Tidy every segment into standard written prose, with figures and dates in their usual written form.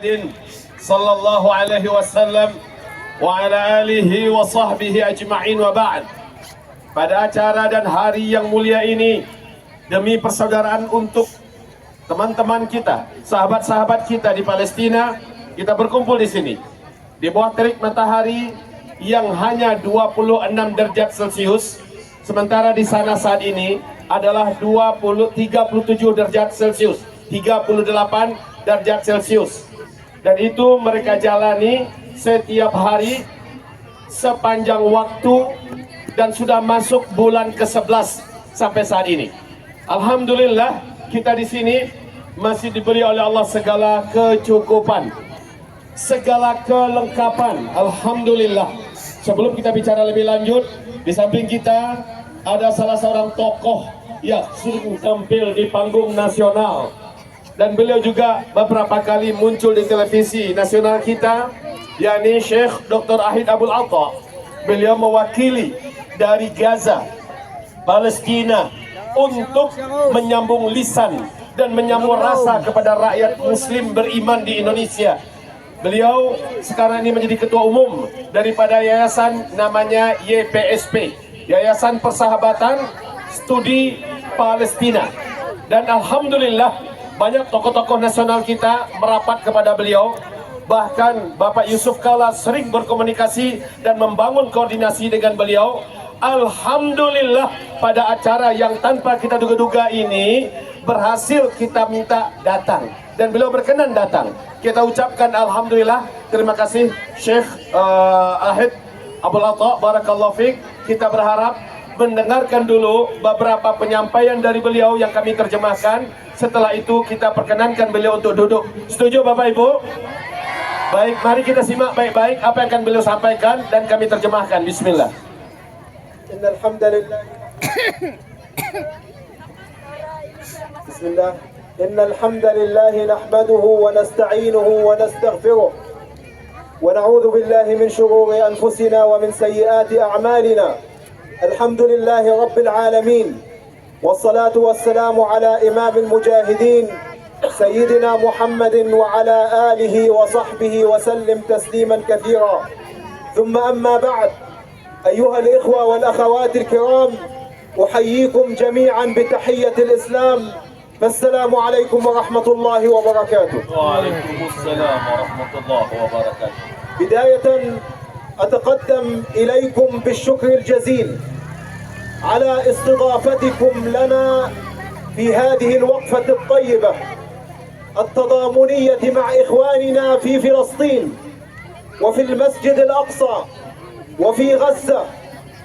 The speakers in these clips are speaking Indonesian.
Muhammadin sallallahu alaihi wasallam wa ala alihi wa sahbihi ajma'in wa ba'd. Pada acara dan hari yang mulia ini, demi persaudaraan untuk teman-teman kita, sahabat-sahabat kita di Palestina, kita berkumpul di sini di bawah terik matahari yang hanya 26 derajat Celcius, sementara di sana saat ini adalah 37 derajat Celcius, 38 derajat Celcius. Dan itu mereka jalani setiap hari sepanjang waktu dan sudah masuk bulan ke-11 sampai saat ini. Alhamdulillah kita di sini masih diberi oleh Allah segala kecukupan, segala kelengkapan. Alhamdulillah. Sebelum kita bicara lebih lanjut, di samping kita ada salah seorang tokoh yang sering tampil di panggung nasional, dan beliau juga beberapa kali muncul di televisi nasional kita, yakni Syekh Dr. Ahid Abul Atta. Beliau mewakili dari Gaza, Palestina, untuk menyambung lisan dan menyambung rasa kepada rakyat muslim beriman di Indonesia. Beliau sekarang ini menjadi ketua umum daripada yayasan namanya YPSP, Yayasan Persahabatan Studi Palestina. Dan alhamdulillah banyak tokoh-tokoh nasional kita merapat kepada beliau. Bahkan Bapak Yusuf Kala sering berkomunikasi dan membangun koordinasi dengan beliau. Alhamdulillah pada acara yang tanpa kita duga-duga ini berhasil kita minta datang, dan beliau berkenan datang. Kita ucapkan alhamdulillah, terima kasih Syekh Ahid Abul Atta, barakallahu fiik. Kita berharap mendengarkan dulu beberapa penyampaian dari beliau yang kami terjemahkan. Setelah itu kita perkenankan beliau untuk duduk. Setuju Bapak Ibu? Baik, mari kita simak baik-baik apa yang akan beliau sampaikan dan kami terjemahkan. Bismillah. Innal hamdalillah. Bismillah. Innal hamdalillah nahmaduhu wa nasta'inuhu wa nastaghfiruh. ونعوذ بالله من شرور أنفسنا ومن سيئات أعمالنا. الحمد لله رب العالمين، والصلاة والسلام على إمام المجاهدين سيدنا محمد وعلى آله وصحبه وسلم تسليما كثيرا. ثم أما بعد، أيها الإخوة والأخوات الكرام، أحييكم جميعا بتحية الإسلام، فالسلام عليكم ورحمة الله وبركاته. وعليكم السلام ورحمة الله وبركاته. بداية أتقدم إليكم بالشكر الجزيل على استضافتكم لنا في هذه الوقفة الطيبة التضامنية مع إخواننا في فلسطين وفي المسجد الأقصى وفي غزة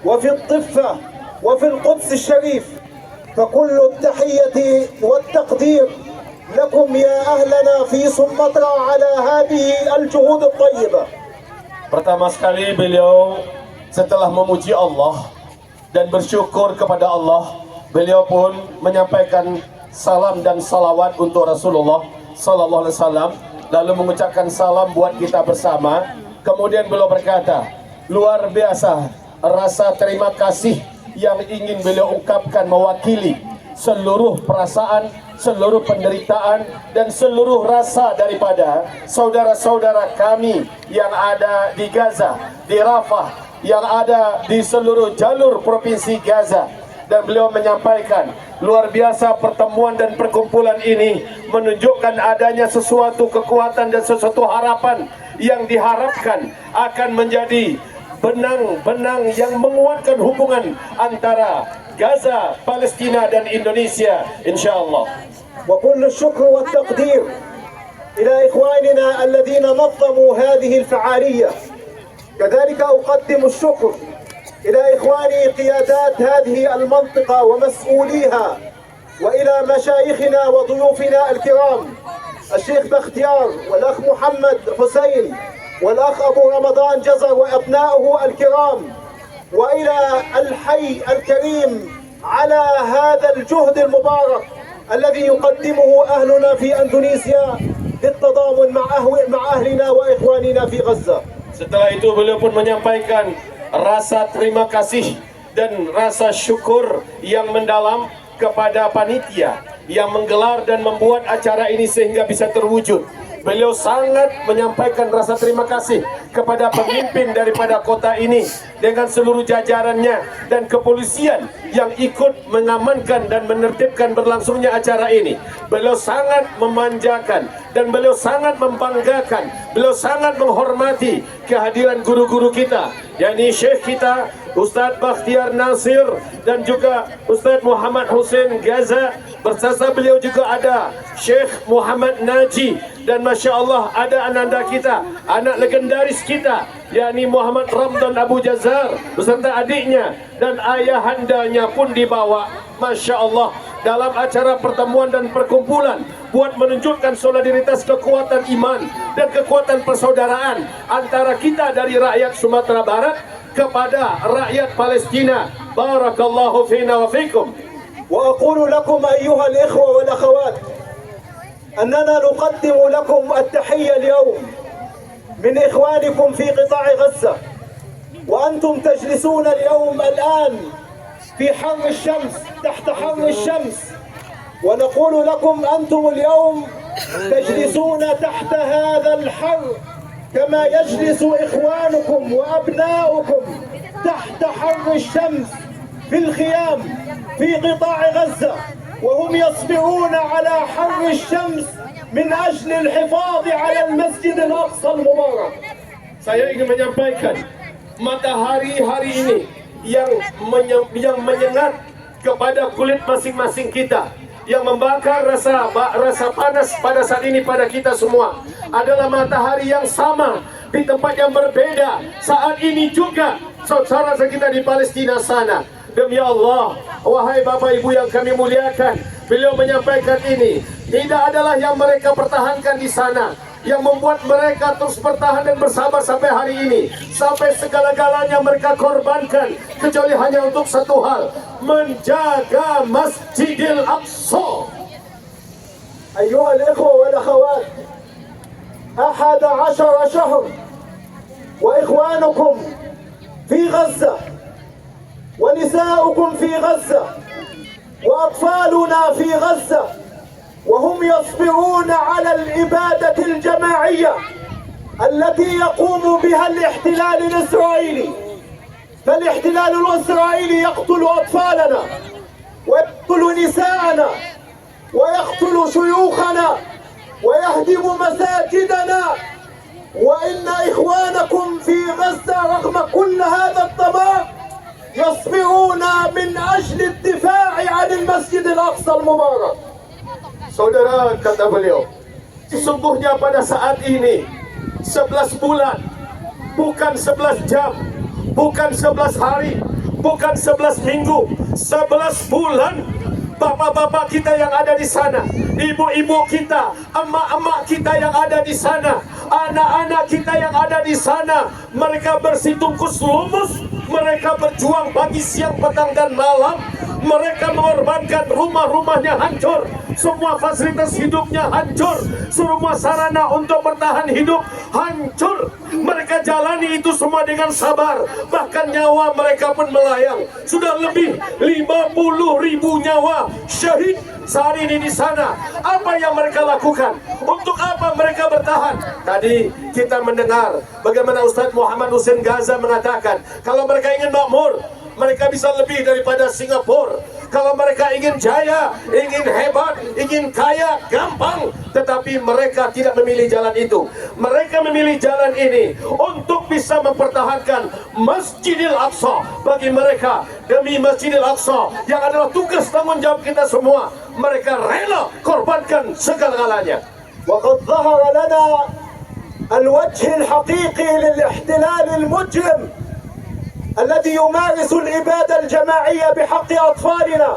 وفي الضفة وفي القدس الشريف. فكل التحية والتقدير لكم يا أهلنا في سمطرة على هذه الجهود الطيبة. Pertama sekali beliau setelah memuji Allah dan bersyukur kepada Allah, beliau pun menyampaikan salam dan salawat untuk Rasulullah Sallallahu Alaihi Wasallam, lalu mengucapkan salam buat kita bersama. Kemudian beliau berkata, luar biasa rasa terima kasih yang ingin beliau ungkapkan mewakili seluruh perasaan, seluruh penderitaan, dan seluruh rasa daripada saudara-saudara kami yang ada di Gaza, di Rafah, yang ada di seluruh jalur provinsi Gaza. Dan beliau menyampaikan, luar biasa pertemuan dan perkumpulan ini menunjukkan adanya sesuatu kekuatan dan sesuatu harapan yang diharapkan akan menjadi benang-benang yang menguatkan hubungan antara Gaza, Palestina dan Indonesia, insyaallah. وكل الشكر والتقدير إلى إخواننا الذين نظموا هذه الفعالية. كذلك أقدم الشكر إلى إخواني قيادات هذه المنطقة ومسؤوليها، وإلى مشايخنا وضيوفنا الكرام الشيخ بختيار والأخ محمد حسين والأخ أبو رمضان جزر وأبنائه الكرام، وإلى الحي الكريم على هذا الجهد المبارك الذي يقدمه أهلنا في إندونيسيا للتضامن مع أهلنا وإخواننا في غزة. Setelah itu beliau pun menyampaikan rasa terima kasih dan rasa syukur yang mendalam kepada panitia yang menggelar dan membuat acara ini sehingga bisa terwujud. beliau sangat menyampaikan rasa terima kasih kepada pemimpin daripada kota ini dengan seluruh jajarannya dan kepolisian yang ikut mengamankan dan menertibkan berlangsungnya acara ini. Beliau sangat memanjakan dan beliau sangat membanggakan, beliau sangat menghormati kehadiran guru-guru kita, yakni Syekh kita Ustaz Bakhtiar Nasir dan juga Ustaz Muhammad Hussein Gaza. Bersama beliau juga ada Syekh Muhammad Naji, dan Masya Allah ada ananda kita, anak legendaris kita, yakni Muhammad Ramdan Abu Jazar beserta adiknya, dan ayahandanya pun dibawa. Masya Allah, dalam acara pertemuan dan perkumpulan buat menunjukkan solidaritas, kekuatan iman dan kekuatan persaudaraan antara kita dari rakyat Sumatera Barat kepada rakyat Palestina. Barakallahu fina wa fikum. وأقول لكم أيها الإخوة والأخوات أننا نقدم لكم التحية اليوم من إخوانكم في قطاع غزة، وأنتم تجلسون اليوم الآن في حر الشمس، تحت حر الشمس، ونقول لكم أنتم اليوم تجلسون تحت هذا الحر كما يجلس إخوانكم وأبناؤكم تحت حر الشمس في الخيام في قطاع غزة، وهم يصبرون على حر الشمس من أجل الحفاظ على المسجد الأقصى المبارك. Saya ingin menyampaikan, matahari hari ini yang menyengat kepada kulit masing-masing kita, yang membakar rasa panas pada saat ini pada kita semua, adalah matahari yang sama di tempat yang berbeda saat ini juga saudara kita di Palestina sana. Demi Allah, wahai Bapak Ibu yang kami muliakan, beliau menyampaikan ini tidak adalah yang mereka pertahankan di sana yang membuat mereka terus bertahan dan bersabar sampai hari ini, sampai segala-galanya mereka korbankan, kecuali hanya untuk satu hal: menjaga Masjidil Aqsa. أيها الإخوة والأخوات، 11 شهر وإخوانكم في غزة ونساؤكم في غزة وأطفالنا في غزة، وهم يصبرون على الإبادة الجماعية التي يقوم بها الاحتلال الإسرائيلي. فالاحتلال الإسرائيلي يقتل أطفالنا ويقتل نساءنا ويقتل شيوخنا ويهدم مساجدنا، وإن إخوانكم في غزة رغم كل هذا الدمار يصبرون من أجل الدفاع عن المسجد الأقصى المبارك. Saudara, kata beliau, sesungguhnya pada saat ini 11 bulan, bukan 11 jam, bukan 11 hari, bukan 11 minggu, 11 bulan bapak-bapak kita yang ada di sana, ibu-ibu kita, emak-emak kita yang ada di sana, anak-anak kita yang ada di sana, mereka bersitungkus lumus, mereka berjuang pagi, siang, petang dan malam, mereka mengorbankan rumah-rumahnya hancur, semua fasilitas hidupnya hancur, semua sarana untuk bertahan hidup hancur. Mereka jalani itu semua dengan sabar, bahkan nyawa mereka pun melayang. Sudah lebih 50.000 nyawa syahid saat ini di sana. Apa yang mereka lakukan? Untuk apa mereka bertahan? Tadi kita mendengar bagaimana Ustaz Muhammad Hussein Gaza mengatakan, kalau mereka ingin makmur, mereka bisa lebih daripada Singapura. Kalau mereka ingin jaya, ingin hebat, ingin kaya, gampang. Tetapi mereka tidak memilih jalan itu. Mereka memilih jalan ini untuk bisa mempertahankan Masjidil Aqsa. Bagi mereka, demi Masjidil Aqsa yang adalah tugas tanggung jawab kita semua, mereka rela korbankan segala-galanya. وقد ظهر لنا الوجه الحقيقي للاحتلال المجرم الذي يمارس الإبادة الجماعية بحق أطفالنا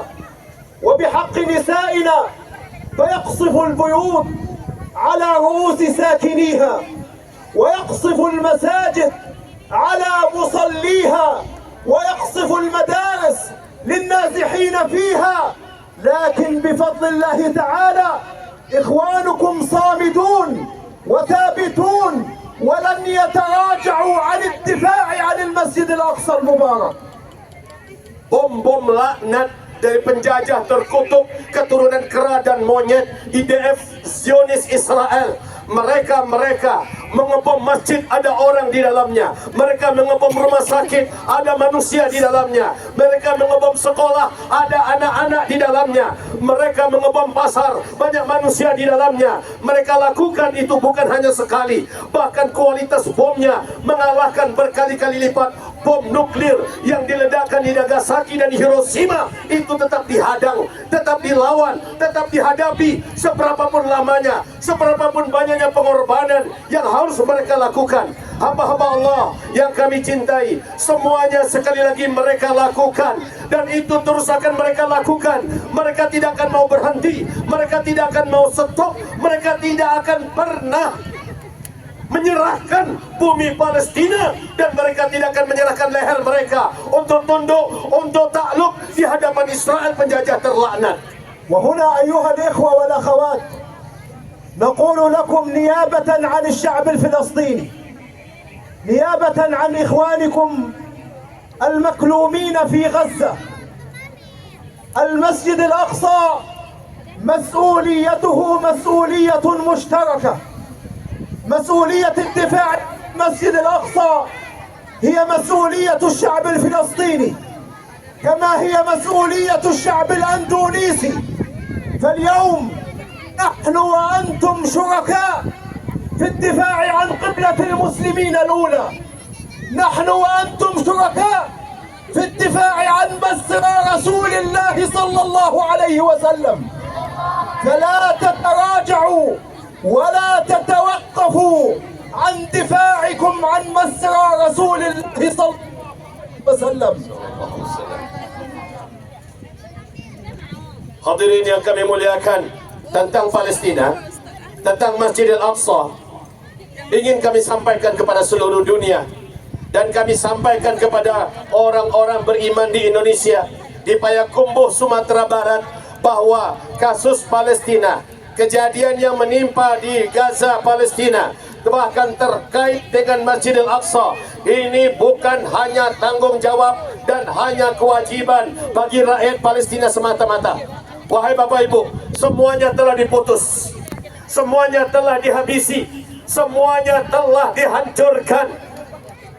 وبحق نسائنا، فيقصف البيوت على رؤوس ساكنيها، ويقصف المساجد على مصليها، ويقصف المدارس للنازحين فيها. لكن بفضل الله تعالى إخوانكم صامدون وثابتون ولن يتراجعوا عن الدفاع عن المسجد الأقصى المبارك. Bom-bom laknat dari penjajah terkutuk, keturunan kera dan monyet, IDF Zionis Israel, Mereka mengebom masjid, ada orang di dalamnya. Mereka mengebom rumah sakit, ada manusia di dalamnya. Mereka mengebom sekolah, ada anak-anak di dalamnya. Mereka mengebom pasar, banyak manusia di dalamnya. Mereka lakukan itu bukan hanya sekali, bahkan kualitas bomnya mengalahkan berkali-kali lipat bom nuklir yang diledakkan di Nagasaki dan Hiroshima. Itu tetap dihadang, tetap dilawan, tetap dihadapi. Seberapapun lamanya, seberapapun banyaknya pengorbanan yang harus mereka lakukan. Hamba-hamba Allah yang kami cintai, semuanya sekali lagi mereka lakukan, dan itu terus akan mereka lakukan. Mereka tidak akan mau berhenti, mereka tidak akan mau stop, mereka tidak akan pernah menyerahkan bumi Palestina, dan mereka tidak akan menyerahkan leher mereka untuk tunduk, untuk takluk di hadapan Israel penjajah terlaknat. وهنا أيها الإخوة والأخوات نقول لكم نيابة عن الشعب الفلسطيني، نيابة عن إخوانكم المكلومين في غزة، المسجد الأقصى مسؤوليته مسؤولية مشتركة. مسؤولية الدفاع عن المسجد الأقصى هي مسؤولية الشعب الفلسطيني، كما هي مسؤولية الشعب الأندونيسي. فاليوم نحن وأنتم شركاء في الدفاع عن قبلة المسلمين الأولى، نحن وأنتم شركاء في الدفاع عن مسرى رسول الله صلى الله عليه وسلم. فلا تتراجعوا ولا تتوقفوا عن دفاعكم عن مسرى رسول الله صلى الله عليه وسلم. Hadirin yang kami muliakan, tentang Palestina, tentang Masjid Al-Aqsa, ingin kami sampaikan kepada seluruh dunia, dan kami sampaikan kepada orang-orang beriman di Indonesia, di Payakumbuh, Sumatera Barat, bahwa kasus Palestina, kejadian yang menimpa di Gaza, Palestina, bahkan terkait dengan Masjid Al-Aqsa, ini bukan hanya tanggung jawab dan hanya kewajiban bagi rakyat Palestina semata-mata. Wahai Bapak Ibu, semuanya telah diputus, semuanya telah dihabisi, semuanya telah dihancurkan.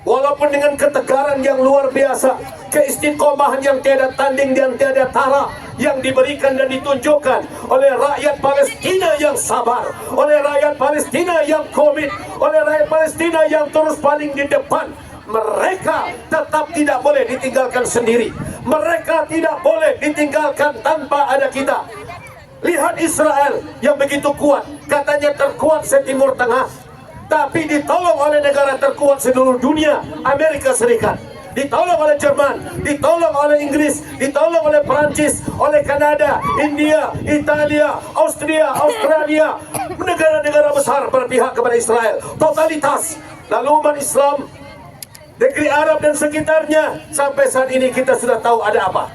Walaupun dengan ketegaran yang luar biasa, keistiqomahan yang tiada tanding dan tiada tara yang diberikan dan ditunjukkan oleh rakyat Palestina yang sabar, oleh rakyat Palestina yang komit, oleh rakyat Palestina yang terus paling di depan. Mereka tetap tidak boleh ditinggalkan sendiri. Mereka tidak boleh ditinggalkan tanpa ada kita. Lihat Israel yang begitu kuat, katanya terkuat se-Timur Tengah, tapi ditolong oleh negara terkuat seluruh dunia, Amerika Serikat. Ditolong oleh Jerman, ditolong oleh Inggris, ditolong oleh Perancis, oleh Kanada, India, Italia, Austria, Australia. Negara-negara besar berpihak kepada Israel, totalitas. Lalu umat Islam, negeri Arab dan sekitarnya, sampai saat ini kita sudah tahu ada apa.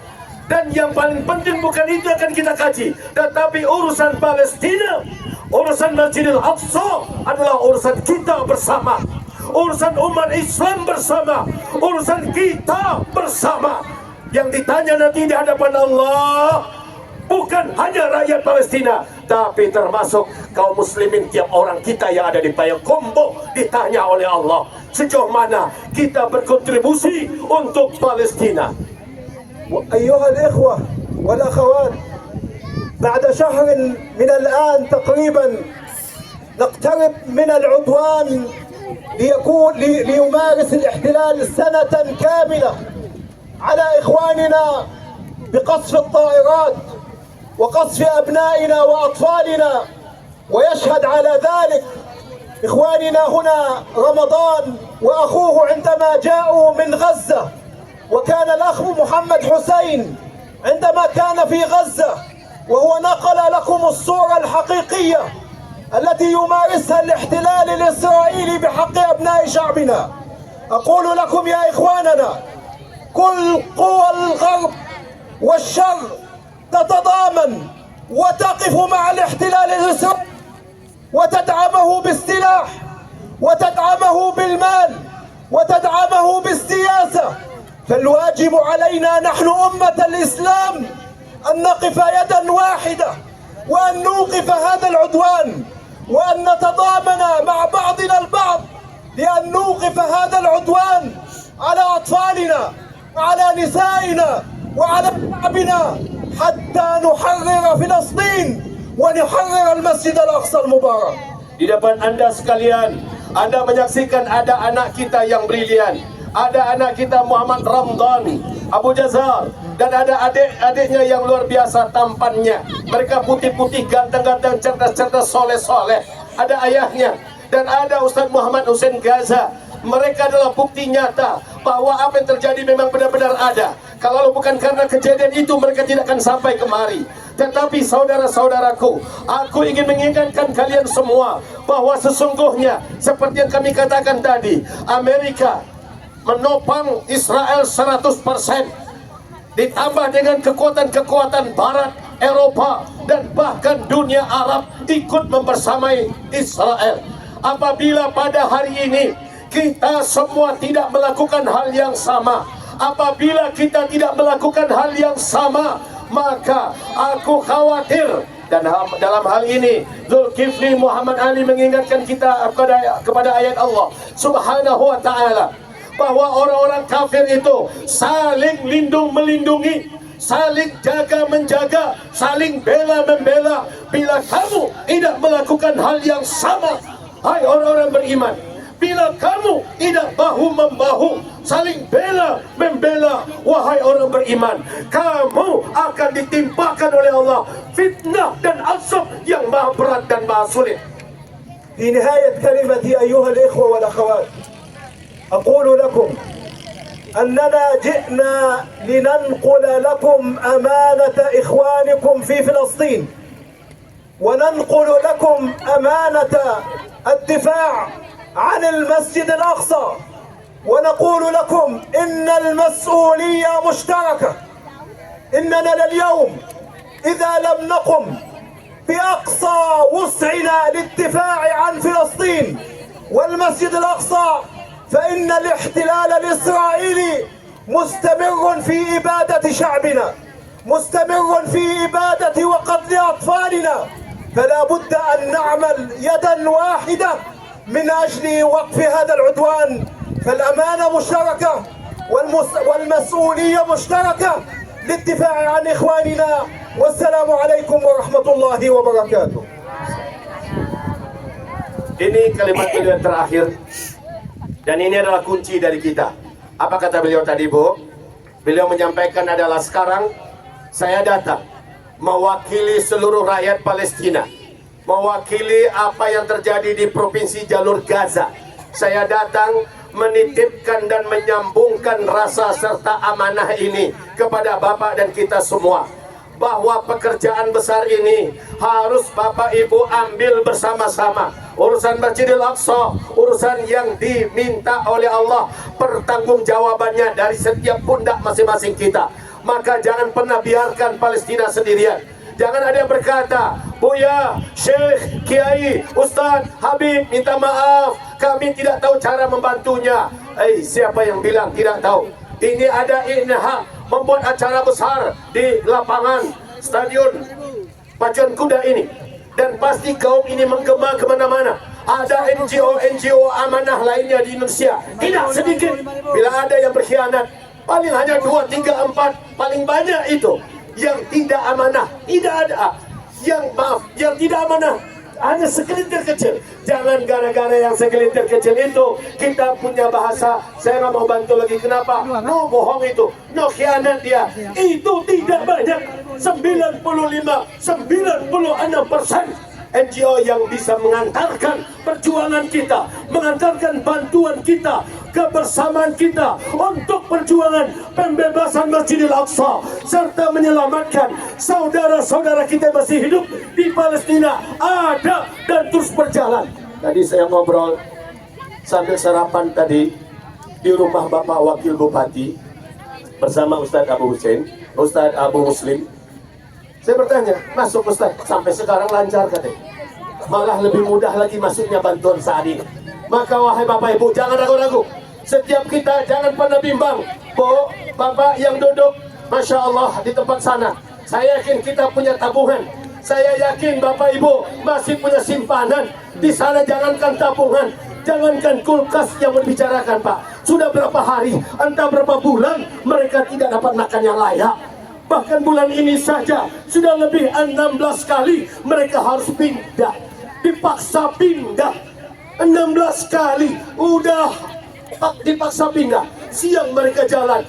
Dan yang paling penting bukan itu akan kita kaji, tetapi urusan Palestina, urusan Masjidil Aqsa adalah urusan kita bersama, urusan umat Islam bersama, urusan kita bersama. Yang ditanya nanti di hadapan Allah bukan hanya rakyat Palestina, tapi termasuk kaum muslimin, tiap orang kita yang ada di Payakumbuh ditanya oleh Allah sejauh mana kita berkontribusi untuk Palestina. أيها الإخوة والأخوات، بعد شهر من الآن تقريبا نقترب من العدوان ليمارس الاحتلال سنة كاملة على إخواننا بقصف الطائرات وقصف أبنائنا وأطفالنا. ويشهد على ذلك إخواننا هنا رمضان وأخوه عندما جاءوا من غزة، وكان الأخ محمد حسين عندما كان في غزة وهو نقل لكم الصورة الحقيقية التي يمارسها الاحتلال الإسرائيلي بحق أبناء شعبنا. أقول لكم يا إخواننا، كل قوى الغرب والشر تتضامن وتقف مع الاحتلال الإسرائيلي وتدعمه بالسلاح وتدعمه بالمال وتدعمه بالسياسة. فالواجب علينا نحن أمة الإسلام أن نقف يدا واحدة وأن نوقف هذا العدوان وأن نتضامن مع بعضنا البعض لأن نوقف هذا العدوان على أطفالنا وعلى نسائنا وعلى شعبنا حتى نحرر فلسطين ونحرر المسجد الأقصى المبارك. Di depan Anda sekalian, Anda menyaksikan ada anak kita yang brilian, ada anak kita Muhammad Ramdan Abu Jazar, dan ada adik-adiknya yang luar biasa tampannya. Mereka putih-putih, ganteng-ganteng, cerdas-cerdas, soleh-soleh. Ada ayahnya, dan ada Ustaz Muhammad Hussein Gaza. Mereka adalah bukti nyata bahwa apa yang terjadi memang benar-benar ada. Kalau bukan karena kejadian itu, mereka tidak akan sampai kemari. Tetapi saudara-saudaraku, aku ingin mengingatkan kalian semua bahwa sesungguhnya seperti yang kami katakan tadi, Amerika menopang Israel 100%, ditambah dengan kekuatan-kekuatan Barat, Eropa, dan bahkan dunia Arab ikut membersamai Israel. Apabila pada hari ini kita semua tidak melakukan hal yang sama, apabila kita tidak melakukan hal yang sama, maka aku khawatir. Dan dalam hal ini Zulkifli Muhammad Ali mengingatkan kita kepada ayat Allah Subhanahu wa ta'ala, bahwa orang-orang kafir itu saling lindung-melindungi, saling jaga-menjaga, saling bela-membela. Bila kamu tidak melakukan hal yang sama, hai orang-orang beriman, bila kamu tidak bahu-membahu, saling bela-membela, wahai orang beriman, kamu akan ditimpakan oleh Allah fitnah dan azab yang maha berat dan maha sulit. في نهاية كلمتي أيها الإخوة والأخوات، أقول لكم أننا جئنا لننقل لكم أمانة إخوانكم في فلسطين، وننقل لكم أمانة الدفاع عن المسجد الأقصى، ونقول لكم إن المسؤولية مشتركة. إننا لليوم إذا لم نقم بأقصى وسعنا للدفاع عن فلسطين والمسجد الأقصى، فإن الاحتلال الإسرائيلي مستمر في إبادة شعبنا، مستمر في إبادة وقتل أطفالنا. فلا بد أن نعمل يدا واحدة من أجل وقف هذا العدوان. فالأمانة مشتركة والمسؤولية مشتركة للدفاع عن إخواننا. والسلام عليكم ورحمة الله وبركاته. Ini kalimat beliau yang terakhir, dan ini adalah kunci dari kita. Apa kata beliau tadi, Bu? Beliau menyampaikan adalah, sekarang saya datang mewakili seluruh rakyat Palestina, mewakili apa yang terjadi di Provinsi Jalur Gaza. Saya datang menitipkan dan menyambungkan rasa serta amanah ini kepada Bapak dan kita semua, bahwa pekerjaan besar ini harus Bapak Ibu ambil bersama-sama. Urusan Masjidil Aqsa, urusan yang diminta oleh Allah, pertanggungjawabannya dari setiap pundak masing-masing kita. Maka jangan pernah biarkan Palestina sendirian. Jangan ada yang berkata, Buya, Syekh, Kiai, Ustaz, Habib, minta maaf, kami tidak tahu cara membantunya. Siapa yang bilang tidak tahu? Ini ada Inha membuat acara besar di lapangan Stadion Pacuan Kuda ini, dan pasti kaum ini menggema kemana-mana. Ada NGO amanah lainnya di Indonesia, tidak sedikit. Bila ada yang berkhianat, paling hanya 2, 3, 4, paling banyak itu yang tidak amanah. Tidak ada yang yang tidak amanah, hanya segelintir kecil. Jangan gara-gara yang segelintir kecil itu kita punya bahasa, saya nggak mau bantu lagi. Kenapa? No, bohong itu, no, khianat dia. Itu tidak banyak. 96% NGO yang bisa mengantarkan perjuangan kita, mengantarkan bantuan kita, kebersamaan kita untuk perjuangan pembebasan Masjidil Aqsa, serta menyelamatkan saudara-saudara kita yang masih hidup di Palestina, ada dan terus berjalan. Tadi saya ngobrol sambil sarapan tadi di rumah Bapak Wakil Bupati bersama Ustadz Abu Hussein, Ustadz Abu Muslim. Saya bertanya, masuk Ustaz, sampai sekarang lancar katanya. Malah lebih mudah lagi masuknya bantuan saat ini. Maka wahai Bapak Ibu, jangan ragu-ragu. Setiap kita jangan pernah bimbang. Bu, Bapak yang duduk, Masya Allah di tempat sana, saya yakin kita punya tabungan. Saya yakin Bapak Ibu masih punya simpanan. Di sana jangankan tabungan, jangankan kulkas yang membicarakan Pak. Sudah berapa hari, entah berapa bulan mereka tidak dapat makan yang layak. Bahkan bulan ini saja sudah lebih 16 kali mereka harus pindah. Dipaksa pindah 16 kali. Udah dipaksa pindah. Siang mereka jalan,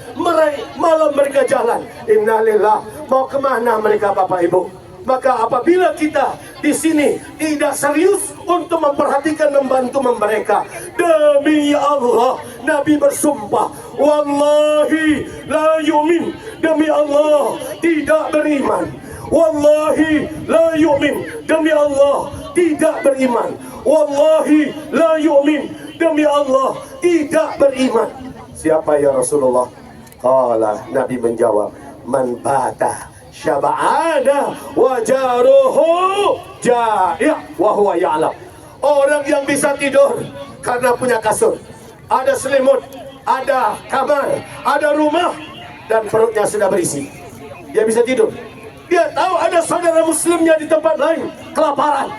malam mereka jalan. Innalillah. Mau kemana mereka Bapak Ibu? Maka apabila kita di sini tidak serius untuk memperhatikan membantu mereka, demi Allah Nabi bersumpah, wallahi la yu'min, demi Allah tidak beriman. Wallahi la yu'min, demi Allah tidak beriman. Wallahi la yu'min, demi Allah tidak beriman. Siapa ya Rasulullah? Qala, Nabi menjawab, man bata syaba'ana wa jaruhu ja'i' wa huwa ya'lam. Orang yang bisa tidur karena punya kasur, ada selimut, ada kamar, ada rumah, dan perutnya sudah berisi, dia bisa tidur. Dia tahu ada saudara muslimnya di tempat lain kelaparan.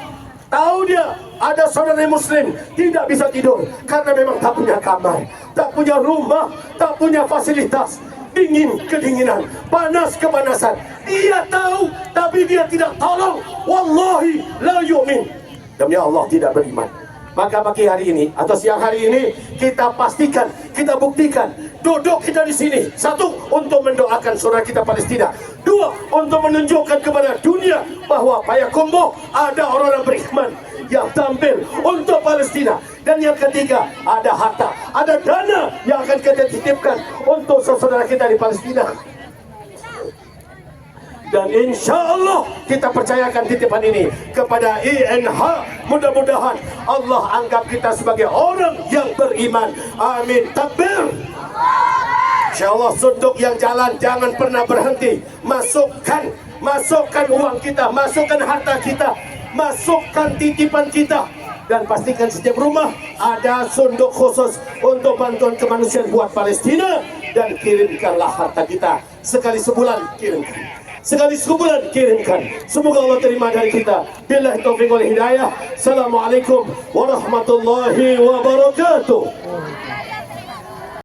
Tahu dia ada saudara muslim tidak bisa tidur karena memang tak punya kamar, tak punya rumah, tak punya fasilitas. Dingin kedinginan, panas kepanasan. Dia tahu, tapi dia tidak tolong. Wallahi la yu'min, demi Allah tidak beriman. Maka pagi hari ini atau siang hari ini kita pastikan, kita buktikan, duduk kita di sini. Satu, untuk mendoakan saudara kita Palestina. Dua, untuk menunjukkan kepada dunia bahwa Payakumbuh ada orang-orang beriman yang tampil untuk Palestina. Dan yang ketiga, ada harta, ada dana yang akan kita titipkan untuk saudara kita di Palestina. Dan insya Allah kita percayakan titipan ini kepada INH. Mudah-mudahan Allah anggap kita sebagai orang yang beriman. Amin. Takbir. Insya Allah sunduk yang jalan jangan pernah berhenti. Masukkan uang kita, masukkan harta kita, masukkan titipan kita. Dan pastikan setiap rumah ada sunduk khusus untuk bantuan kemanusiaan buat Palestina. Dan kirimkanlah harta kita. Sekali sebulan kirimkan, sekali sebulan kirimkan. Semoga Allah terima dari kita. Billahi taufiq wal hidayah. Assalamualaikum warahmatullahi wabarakatuh.